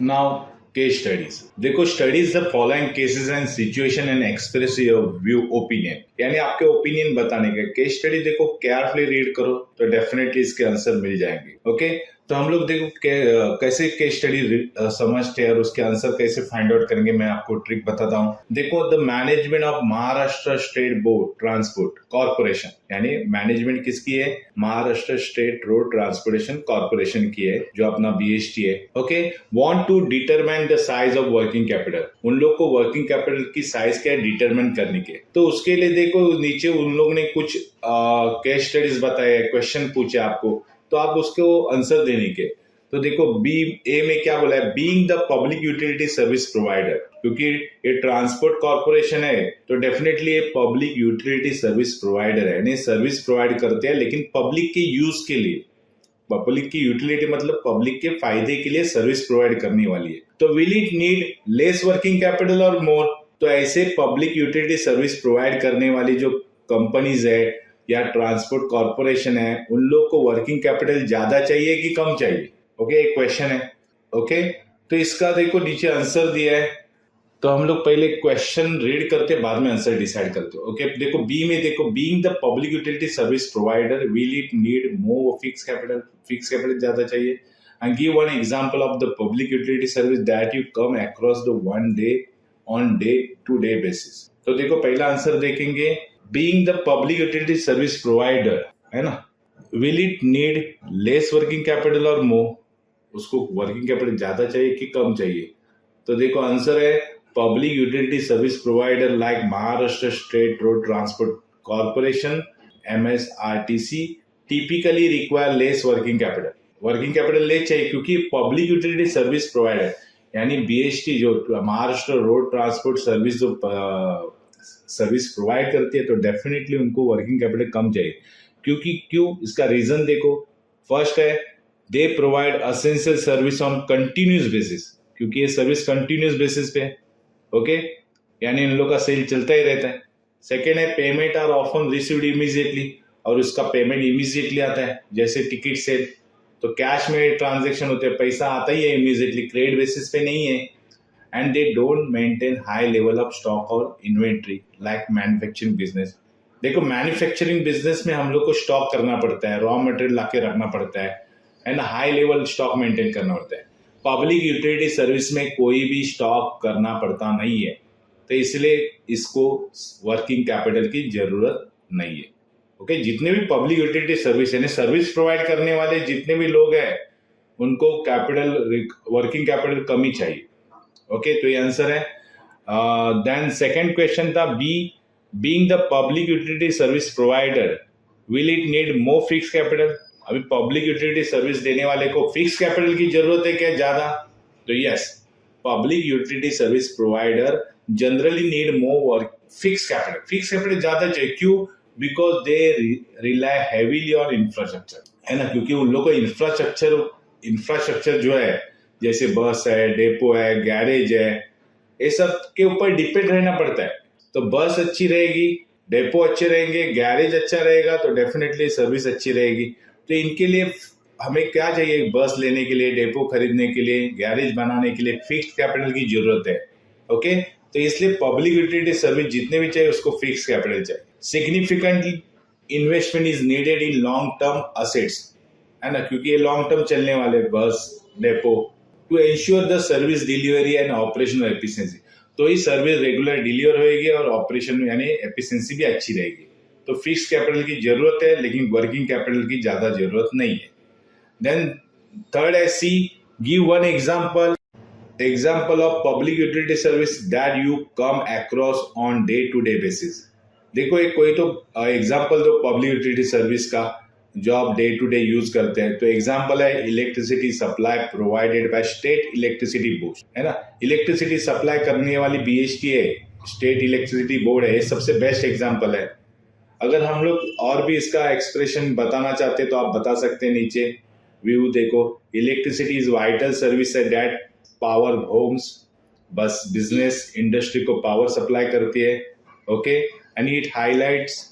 Now case studies देखो, studies the following cases and situation and express your view opinion, यानी आपके opinion बताने के। केस स्टडी देखो, केयरफुली रीड करो तो डेफिनेटली इसके आंसर मिल जाएंगे। ओके, तो हम लोग देखो कैसे केस स्टडी समझते हैं और उसके आंसर कैसे फाइंड आउट करेंगे, मैं आपको ट्रिक बताता हूँ। देखो, the management of Maharashtra state board transport corporation, यानी मैनेजमेंट किसकी है? Maharashtra state road transportation corporation की है, जो अपना बीएसटी है। Okay, want to determine the size of working capital, उन लोग को वर्किंग कैपिटल की साइज क्या है डिटरमाइन करने के। तो उसके लिए देखो नीचे उन लोग ने कुछ केस स्टडीज बताए, क्वेश्चन पूछे आपको, तो आप उसको आंसर देने के। तो देखो बी ए में क्या बोला है? Being the public utility service provider, क्योंकि ये ट्रांसपोर्ट कॉर्पोरेशन है तो डेफिनेटली ये पब्लिक यूटिलिटी सर्विस प्रोवाइडर है, यानी सर्विस प्रोवाइड करते हैं लेकिन पब्लिक के यूज के लिए। पब्लिक की यूटिलिटी मतलब पब्लिक के फायदे के लिए सर्विस प्रोवाइड करने वाली है। तो will it need less working capital और मोर? तो ऐसे पब्लिक यूटिलिटी सर्विस प्रोवाइड करने वाली जो कंपनीज है या ट्रांसपोर्ट कॉर्पोरेशन है, उन लोग को वर्किंग कैपिटल ज्यादा चाहिए कि कम चाहिए? ओके, एक क्वेश्चन है। ओके, तो इसका देखो नीचे आंसर दिया है, तो हम लोग पहले क्वेश्चन रीड करते बाद में आंसर डिसाइड करते। ओके, देखो बी में देखो, being the public utility service provider will it need more fix capital? Fix capital ज्यादा चाहिए। And give one example of the public utility service that you come across the one day on day to day basis. तो देखो पहला answer देखेंगे, being the public utility service provider, है ना, will it need less working capital और मोर? उसको working capital ज्यादा चाहिए कि कम चाहिए? तो देखो आंसर है public utility service provider like Maharashtra state road transport corporation MSRTC typically require less working capital. Working capital less चाहिए क्योंकि पब्लिक यूटिलिटी सर्विस प्रोवाइडर यानी BST जो महाराष्ट्र रोड ट्रांसपोर्ट सर्विस जो सर्विस प्रोवाइड करती है, तो डेफिनेटली उनको वर्किंग कैपिटल कम चाहिए। क्यों? इसका रीजन देखो, फर्स्ट है they provide essential service on continuous basis, क्योंकि ये सर्विस कंटिन्यूस बेसिस पे है। ओके, यानी इन लोग का सेल चलता ही रहता है। सेकेंड है payment are often received immediately, और उसका पेमेंट इमीडिएटली आता है, जैसे टिकट सेल तो कैश में ट्रांजेक्शन होते हैं, पैसा आता ही है इमीडिएटली, क्रेडिट बेसिस पे नहीं है। And they don't maintain high level of stock और इन्वेंट्री लाइक मैन्युफैक्चरिंग बिजनेस। देखो मैन्युफैक्चरिंग बिजनेस में हम लोग को स्टॉक करना पड़ता है, रॉ मटेरियल लाके रखना पड़ता है, and high level stock maintain करना पड़ता है। पब्लिक यूटिलिटी सर्विस में कोई भी स्टॉक करना पड़ता नहीं है, तो इसलिए इसको वर्किंग कैपिटल की जरूरत नहीं है। ओके, जितने भी पब्लिक यूटिलिटी सर्विस यानी सर्विस प्रोवाइड करने वाले जितने भी लोग हैं, उनको कैपिटल वर्किंग कैपिटल कम ही चाहिए। ओके, तो ये आंसर है। देन सेकंड क्वेश्चन था B, being the public utility service provider will it need more fix capital? अभी पब्लिक यूटिलिटी सर्विस देने वाले को फिक्स कैपिटल की जरूरत है क्या ज्यादा? तो yes, public utility service provider generally need more fix capital. Fix capital ज्यादा चाहिए, क्यों? Because they rely heavily on infrastructure, है ना, क्योंकि उन लोग को इंफ्रास्ट्रक्चर जो है, जैसे बस है, डेपो है, गैरेज है, ये सब के ऊपर डिपेंड रहना पड़ता है। तो बस अच्छी रहेगी, डेपो अच्छे रहेंगे, गैरेज अच्छा रहेगा, तो डेफिनेटली सर्विस अच्छी रहेगी। तो इनके लिए हमें क्या चाहिए? बस लेने के लिए, डेपो खरीदने के लिए, गैरेज बनाने के लिए फिक्स कैपिटल की जरूरत है। ओके, तो इसलिए पब्लिक यूटिलिटी सर्विस जितने भी चाहिए उसको फिक्स कैपिटल चाहिए। Significant investment is needed in long term assets, है ना, क्योंकि ये लॉन्ग टर्म चलने वाले bus depot, to ensure the service delivery and operational efficiency. तो ये सर्विस रेगुलर डिलीवर होगी और ऑपरेशन यानी एफिशिएंसी भी अच्छी रहेगी। तो फिक्स कैपिटल की जरूरत है लेकिन वर्किंग कैपिटल की ज्यादा जरूरत नहीं है। देन थर्ड है C, give one example of public utility service that you come across on day to day basis. देखो एक कोई तो एग्जाम्पल दो पब्लिक यूटिलिटी सर्विस का जो आप डे टू डे यूज करते हैं। तो एग्जाम्पल है electricity supply provided by state electricity board, है ना, इलेक्ट्रिसिटी सप्लाई करने वाली BST है, स्टेट इलेक्ट्रिसिटी बोर्ड है, ये सबसे बेस्ट एग्जाम्पल है। अगर हम लोग और भी इसका एक्सप्रेशन बताना चाहते हैं तो आप बता सकते हैं, नीचे व्यू देखो, electricity is vital service that powers homes, bus business industry को पावर सप्लाई करती है। Okay, and it highlights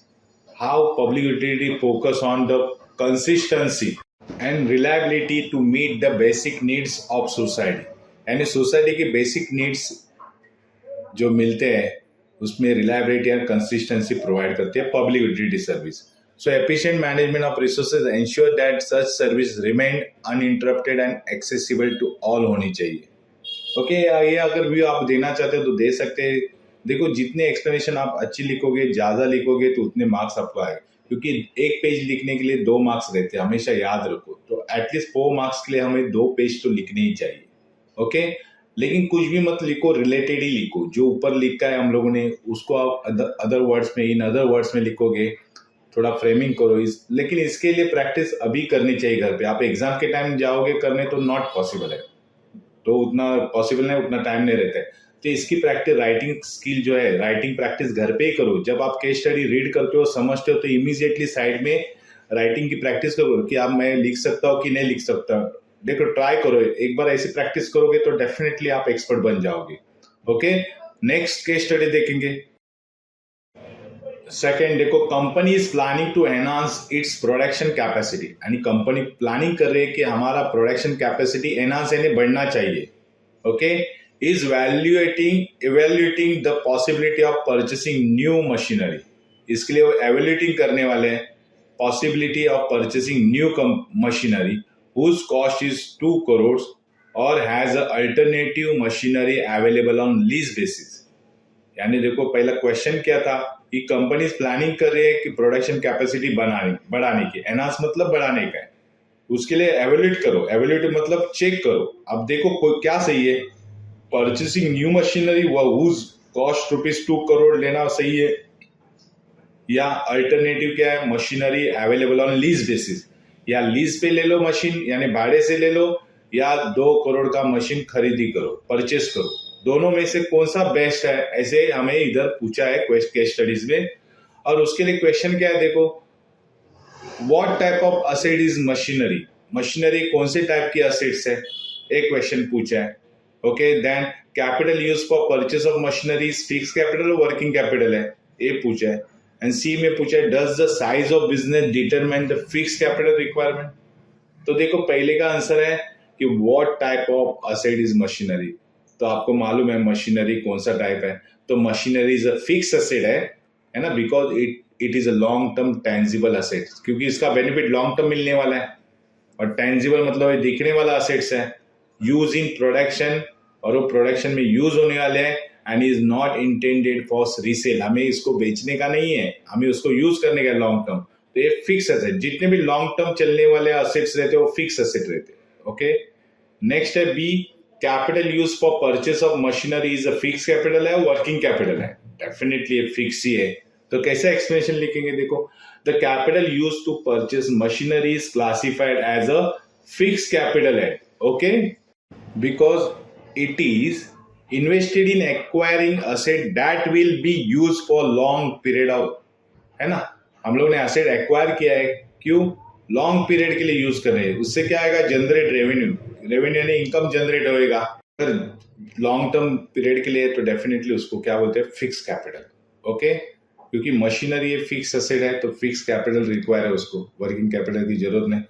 how public utility focus on the consistency and reliability to meet the basic needs of society. यानी society की basic needs जो मिलते हैं उसमें reliability and consistency provide करती है public utility service. So efficient management of resources ensure that such service remain uninterrupted and accessible to all होनी चाहिए. ओके ये अगर व्यू आप देना चाहते हो तो दे सकते हैं. देखो जितने एक्सप्लेनेशन आप अच्छी लिखोगे ज्यादा लिखोगे तो उतने मार्क्स आपको आए, क्योंकि एक पेज लिखने के लिए 2 मार्क्स रहते हैं, हमेशा याद रखो. तो एटलीस्ट 4 मार्क्स के लिए हमें 2 पेज तो लिखने ही चाहिए. ओके लेकिन कुछ भी मत लिखो, रिलेटेड ही लिखो. जो ऊपर लिखा है हम लोगों ने उसको आप अदर वर्ड्स में, इन अदर वर्ड्स में लिखोगे. थोड़ा फ्रेमिंग करो लेकिन इसके लिए प्रैक्टिस अभी करनी चाहिए घर पे. आप एग्जाम के टाइम जाओगे करने तो नॉट पॉसिबल है, तो उतना पॉसिबल नहीं, उतना टाइम नहीं रहता है. तो इसकी प्रैक्टिस, राइटिंग स्किल जो है, राइटिंग प्रैक्टिस घर पे ही करो. जब आप केस स्टडी रीड करते हो, समझते हो, तो इमीडिएटली साइड में राइटिंग की प्रैक्टिस करो कि आप मैं लिख सकता हूँ कि नहीं लिख सकता. देखो ट्राई करो, एक बार ऐसी प्रैक्टिस करोगे तो डेफिनेटली आप एक्सपर्ट बन जाओगे. ओके नेक्स्ट केस स्टडी देखेंगे. सेकेंड देखो, company is planning to enhance its production capacity. यानी कंपनी प्लानिंग कर रही है कि हमारा प्रोडक्शन कैपेसिटी एनहांस यानी बढ़ना चाहिए. Okay is evaluating the possibility of purchasing new machinery. इसके लिए वो एवेल्युएटिंग करने वाले हैं possibility of purchasing new machinery whose cost is 2 crores और has alternative machinery available on lease basis. यानी देखो पहला क्वेश्चन क्या था कि कंपनी प्लानिंग कर रही है कि प्रोडक्शन कैपेसिटी बढ़ाने की. एनहांस मतलब बढ़ाने का है. उसके लिए एवेल्यूएट करो. एवेल्यूएट मतलब चेक करो. अब देखो कोई क्या सही है, purchasing new machinery whose cost ₹2 crore लेना सही है, या अल्टरनेटिव क्या है, machinery available on lease basis. या लीज पे ले लो मशीन यानी भाड़े से ले लो, या 2 crore का मशीन खरीदी करो, परचेस करो. दोनों में से कौन सा बेस्ट है, ऐसे हमें इधर पूछा है केस स्टडीज में. और उसके लिए क्वेश्चन क्या है देखो, what type of asset is machinery. Machinery कौन से टाइप की असेट्स है, एक क्वेश्चन पूछा है. Okay then capital use for purchase of machinery fixed capital और वर्किंग कैपिटल है, ये पूछा है. एंड सी में पूछा है does the size of business determine the fixed capital requirement. तो देखो पहले का आंसर है कि what type of asset is machinery. तो आपको मालूम है मशीनरी कौन सा टाइप है, तो machinery is a fix asset है ना, because it is a long term tangible asset, क्योंकि इसका बेनिफिट लॉन्ग टर्म मिलने वाला है. और टेंजिबल मतलब दिखने वाला असेट्स है, यूज इन प्रोडक्शन, और वो प्रोडक्शन में यूज होने वाले हैं. And is not intended for resale. हमें इसको बेचने का नहीं है, हमें उसको यूज करने का लॉन्ग टर्म. तो ये फिक्स असेट, जितने भी लॉन्ग टर्म चलने वाले असेट्स रहते हैं वो फिक्स असेट रहते हैं. ओके नेक्स्ट है B, capital use for purchase of machinery is a fix capital है, वर्किंग कैपिटल है, डेफिनेटली ये फिक्स ही है. तो कैसे एक्सप्लेनेशन लिखेंगे देखो, the capital use to purchase machinery is classified as a fix capital है. Okay because it is invested in acquiring asset that will be use for long period of, है ना. हम लोग ने असेट एक्वायर किया है, क्यों, लॉन्ग पीरियड के लिए यूज कर रहे हैं. उससे क्या आएगा, जनरेट रेवेन्यू यानी इनकम जनरेट होएगा. अगर लॉन्ग टर्म पीरियड के लिए तो डेफिनेटली उसको क्या बोलते हैं, फिक्स कैपिटल. ओके क्योंकि मशीनरी ये फिक्स असेट है तो फिक्स कैपिटल रिक्वायर है, उसको वर्किंग कैपिटल की जरूरत नहीं.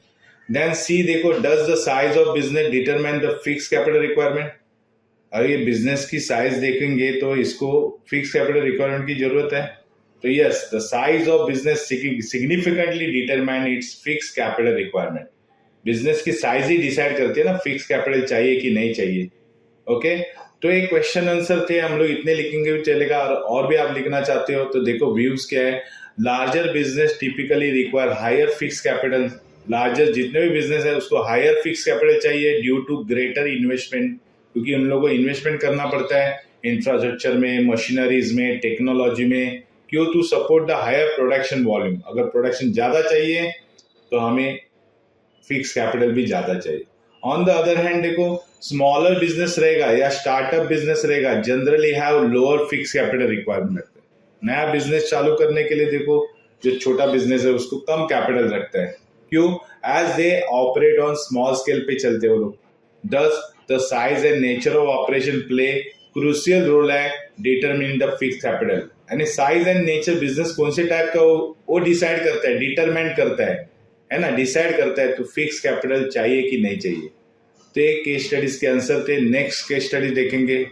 देन सी देखो, does the size of business determine the fixed capital requirement. अगर ये बिजनेस की साइज देखेंगे तो इसको फिक्स कैपिटल रिक्वायरमेंट की जरूरत है. तो yes, the size of business significantly determine its fix capital requirement. Business की साइज ही डिसाइड करती है ना फिक्स कैपिटल चाहिए कि नहीं चाहिए. ओके तो एक क्वेश्चन आंसर थे, हम लोग इतने लिखेंगे भी चलेगा. और भी आप लिखना चाहते हो तो देखो व्यूज क्या है, larger business typically require higher fixed capital. Larger जितने भी बिजनेस है उसको हायर फिक्स कैपिटल चाहिए ड्यू टू ग्रेटर इन्वेस्टमेंट, क्योंकि उन लोगों को इन्वेस्टमेंट करना पड़ता है इंफ्रास्ट्रक्चर में, मशीनरीज में, टेक्नोलॉजी में, क्यों, to support the higher production volume. अगर प्रोडक्शन ज्यादा चाहिए तो हमें फिक्स कैपिटल भी ज्यादा चाहिए. ऑन द अदर हैंड देखो, स्मॉलर बिजनेस रहेगा या स्टार्टअप बिजनेस रहेगा, generally have lower fixed capital requirement रखते हैं. नया बिजनेस चालू करने के लिए देखो जो छोटा बिजनेस है उसको कम कैपिटल रखता है, क्यों, as they operate on small scale पे चलते वो लोग. Thus the size and nature of operation play crucial role है डिटरमिनिंग द फिक्स कैपिटल. यानी साइज एंड नेचर बिजनेस कौन से टाइप का वो डिसाइड करता है, डिटरमाइन करता है ना, डिसाइड करता है तो फिक्स कैपिटल चाहिए कि नहीं चाहिए. ते केस स्टडीज के आंसर थे। नेक्स्ट केस स्टडी देखेंगे